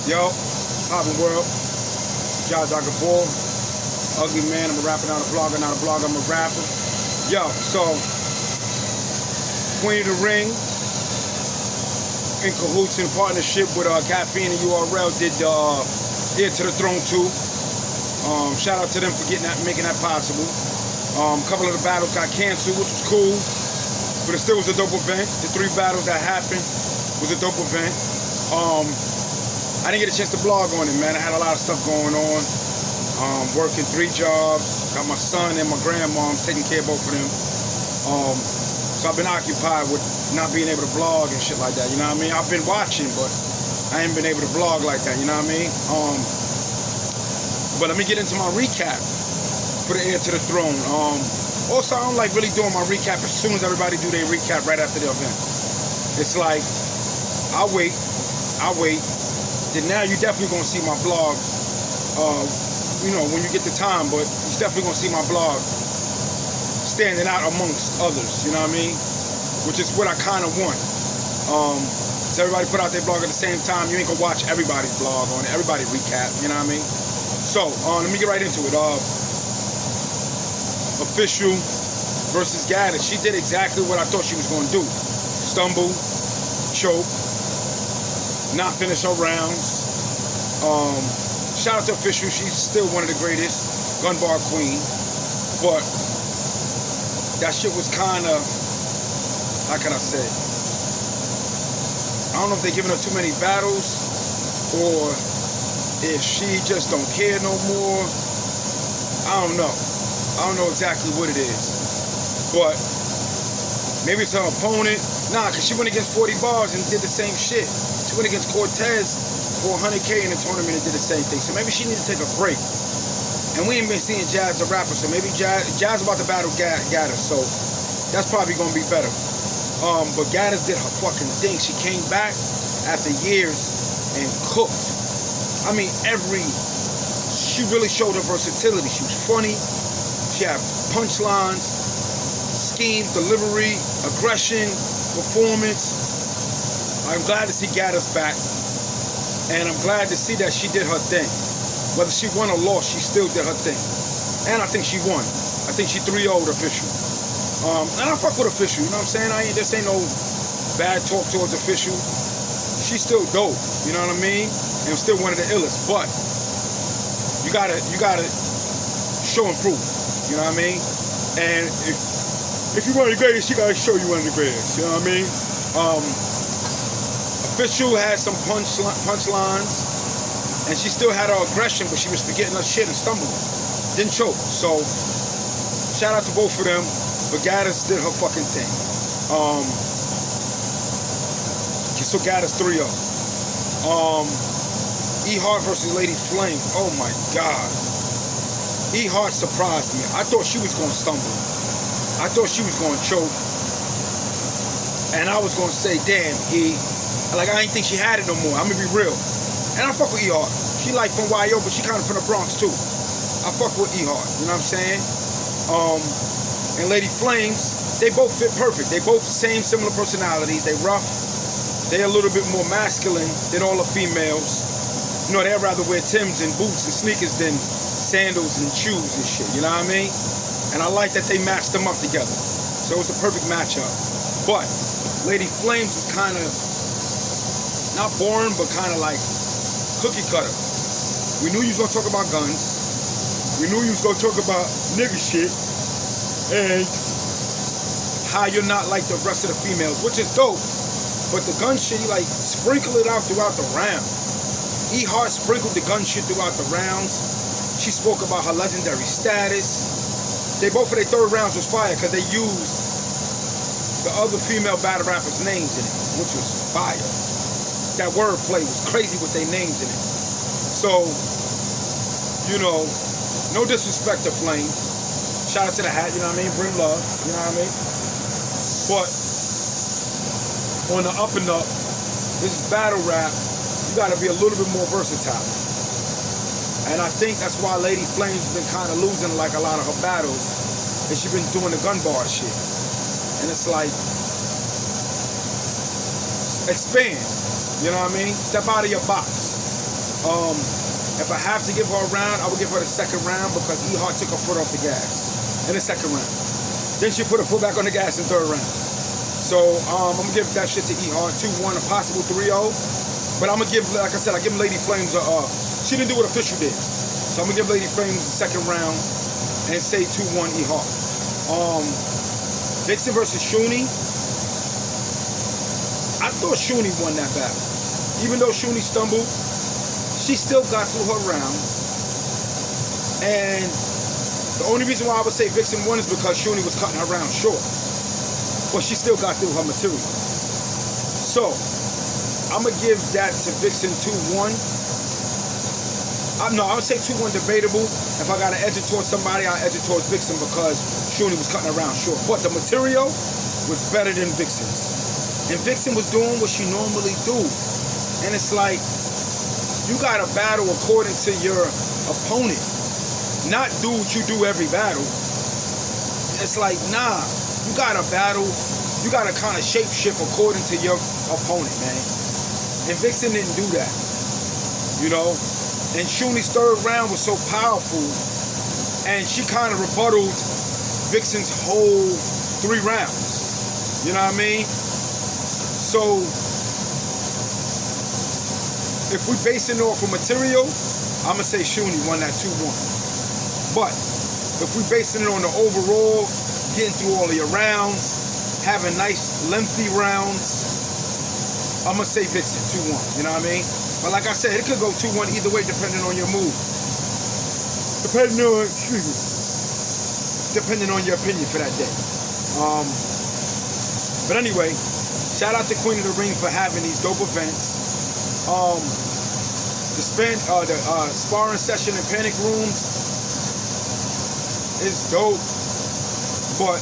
Yo, poppin' world. Jaja Gibore, Uglyman. I'm a rapper, not a blogger, not a blogger, I'm a rapper. Yo, so Queen of the Ring, in cahoots in partnership with Caffeine and URL, did Heir to the Throne 2. Shout out to them for making that possible. A couple of the battles got canceled, which was cool, but it still was a dope event. The 3 battles that happened was a dope event. I didn't get a chance to blog on it, man. I had a lot of stuff going on. Working 3 jobs, got my son and my grandma, I'm taking care of both of them. So I've been occupied with not being able to blog and shit like that, you know what I mean? I've been watching, but I ain't been able to blog like that, you know what I mean? But let me get into my recap for the Heir to the Throne. Also, I don't like really doing my recap as soon as everybody do their recap right after the event. It's like, I wait. Then now you're definitely gonna see my blog, you know, when you get the time, but you're definitely gonna see my blog standing out amongst others, you know what I mean? Which is what I kind of want. So everybody put out their blog at the same time. You ain't gonna watch everybody's blog on it, everybody recap, you know what I mean? So, let me get right into it. Official versus Gaddis. She did exactly what I thought she was gonna do. Stumble, choke, not finish her rounds. Shout out to Official, she's still one of the greatest gun bar queen, but that shit was kind of, how can I say, I don't know if they're giving her too many battles or if she just don't care no more. I don't know exactly what it is, but maybe it's her opponent. Nah, because she went against 40 bars and did the same shit. She went against Cortez for 100K in the tournament and did the same thing. So maybe she needs to take a break. And we ain't been seeing Jazz the rapper, so maybe Jazz about to battle Gaddis, so that's probably gonna be better. But Gaddis did her fucking thing. She came back after years and cooked. I mean, she really showed her versatility. She was funny. She had punchlines, scheme, delivery, aggression, performance. I'm glad to see Gaddis back, and I'm glad to see that she did her thing. Whether she won or lost, she still did her thing, and I think she won. I think she 3-0'd Official, and I fuck with Official. You know what I'm saying? This ain't no bad talk towards Official. She's still dope. You know what I mean? And still one of the illest. But you gotta show and prove. You know what I mean? And if you're one of the greatest, you gotta show you one of the greatest. You know what I mean? Official had some punchlines, and she still had her aggression, but she was forgetting her shit and stumbling. Didn't choke. So shout out to both of them. But Gaddis did her fucking thing. So Gaddis 3-0. Heir versus Lady Flame. Oh my God. Heir surprised me. I thought she was gonna stumble. I thought she was gonna choke. And I was gonna say, damn, like I ain't think she had it no more. I'm gonna be real. And I fuck with Heir. She like from YO, but she kind of from the Bronx too. I fuck with Heir, you know what I'm saying? And Lady Flames, they both fit perfect. They both similar personalities. They rough. They a little bit more masculine than all the females. You know, they'd rather wear Timbs and boots and sneakers than sandals and shoes and shit, you know what I mean? And I like that they matched them up together. So it's the perfect matchup. But Lady Flames is kind of, not boring, but kind of like cookie cutter. We knew you was gonna talk about guns. We knew you was gonna talk about nigga shit. And how you're not like the rest of the females, which is dope. But the gun shit, you like sprinkle it out throughout the round. Heir sprinkled the gun shit throughout the rounds. She spoke about her legendary status. They both of their 3rd rounds was fire because they used the other female battle rappers' names in it, which was fire. That wordplay was crazy with their names in it. So, you know, no disrespect to Flame. Shout out to the hat, you know what I mean? Bring love, you know what I mean? But on the up and up, this is battle rap. You gotta be a little bit more versatile. And I think that's why Lady Flame's been kind of losing like a lot of her battles. And she's been doing the gun bar shit. And it's like, expand. You know what I mean? Step out of your box. If I have to give her a round, I would give her the second round because E-Heart took her foot off the gas in the second round. Then she put her foot back on the gas in the third round. So I'm gonna give that shit to E-Heart, 2-1, a possible 3-0. But I'm gonna give, like I said, I give Lady Flames a, she didn't do what Official did. So I'm gonna give Lady Flames the second round and say 2-1 E-Heart. Vixen versus Shuni. I thought Shuni won that battle. Even though Shuni stumbled, she still got through her rounds. And the only reason why I would say Vixen won is because Shuni was cutting her round short. But she still got through her material. So, I'm going to give that to Vixen 2-1. No, I would say 2-1 debatable. If I got to edge it towards somebody, I'll edge it towards Vixen because Shuni was cutting her round short. But the material was better than Vixen's. And Vixen was doing what she normally do. And it's like, you got to battle according to your opponent. Not do what you do every battle. It's like, nah, you got to battle. You got to kind of shape shift according to your opponent, man. And Vixen didn't do that, you know? And Shuni's third round was so powerful, and she kind of rebutted Vixen's whole 3 rounds. You know what I mean? So, if we basing it off of material, I'm going to say Shuni won that 2-1. But, if we basing it on the overall, getting through all of your rounds, having nice, lengthy rounds, I'm going to say Vixen 2-1. You know what I mean? But like I said, it could go 2-1 either way depending on your move. Depending on your opinion for that day. But anyway, shout out to Queen of the Ring for having these dope events. The sparring session in Panic Rooms is dope. But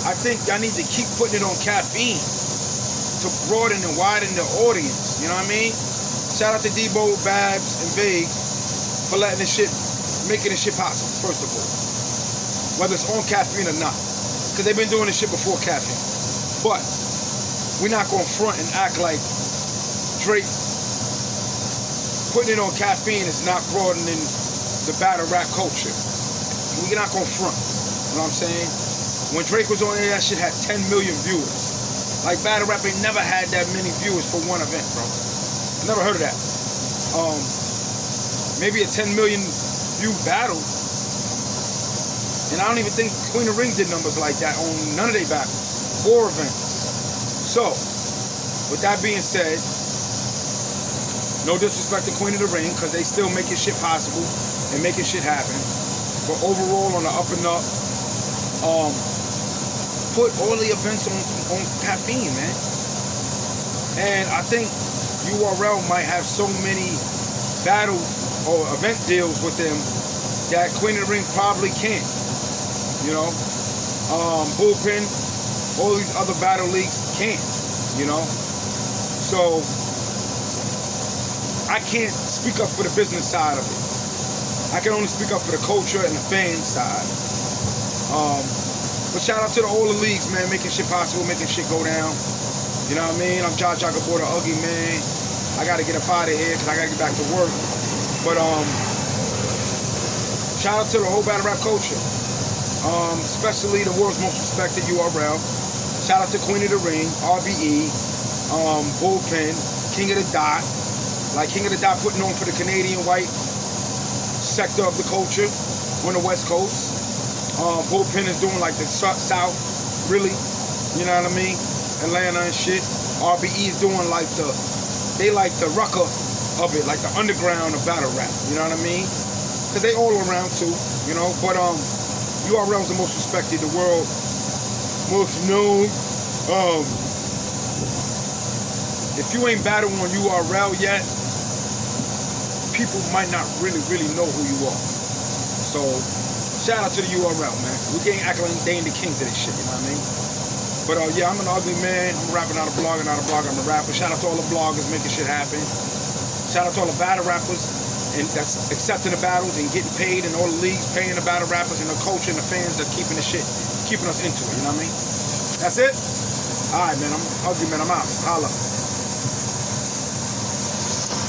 I think y'all need to keep putting it on Caffeine to broaden and widen the audience. You know what I mean? Shout out to Debo, Babs, and Vague for letting this shit, making this shit possible, first of all. Whether it's on Caffeine or not. Because they've been doing this shit before Caffeine. But we're not going to front and act like Drake putting it on Caffeine is not broadening the battle rap culture. We're not going to front. You know what I'm saying? When Drake was on there, that shit had 10 million viewers. Like, battle rap ain't never had that many viewers for one event, bro. Never heard of that. Maybe a 10 million view battle. And I don't even think Queen of Ring did numbers like that on none of their battles or events. So, with that being said, no disrespect to Queen of the Ring, because they still making shit possible and making shit happen. But overall, on the up and up, put all the events on Caffeine, man. And I think URL might have so many battle or event deals with them that Queen of the Ring probably can't. You know, Bullpen, all these other battle leagues can't. You know, so I can't speak up for the business side of it. I can only speak up for the culture and the fan side. But shout out to all the leagues, man, making shit possible, making shit go down. You know what I mean? I'm Jaja Gibore the Uglyman. I gotta get up out of here because I gotta get back to work. But shout out to the whole battle rap culture. Especially the world's most respected URL. Shout out to Queen of the Ring, RBE, Bullpen, King of the Dot. Like King of the Dot putting on for the Canadian white sector of the culture on the West Coast. Bullpen is doing like the South, really. You know what I mean? Atlanta and shit. RBE is doing like the rucker of it, like the underground of battle rap. You know what I mean? Because they all around too, you know. But URL is the most respected, the world most known. If you ain't battling on URL yet, people might not really know who you are. So shout out to the URL, man. We can't act like they ain't the kings of this shit, you know what I mean? But yeah, I'm an ugly man. I'm rapping out a blogger, not a blogger, I'm a rapper. Shout out to all the bloggers making shit happen. Shout out to all the battle rappers and that's accepting the battles and getting paid, and all the leagues paying the battle rappers and the culture and the fans that's keeping the shit, keeping us into it, you know what I mean? That's it? Alright, man, I'm ugly, man. I'm out. Holla.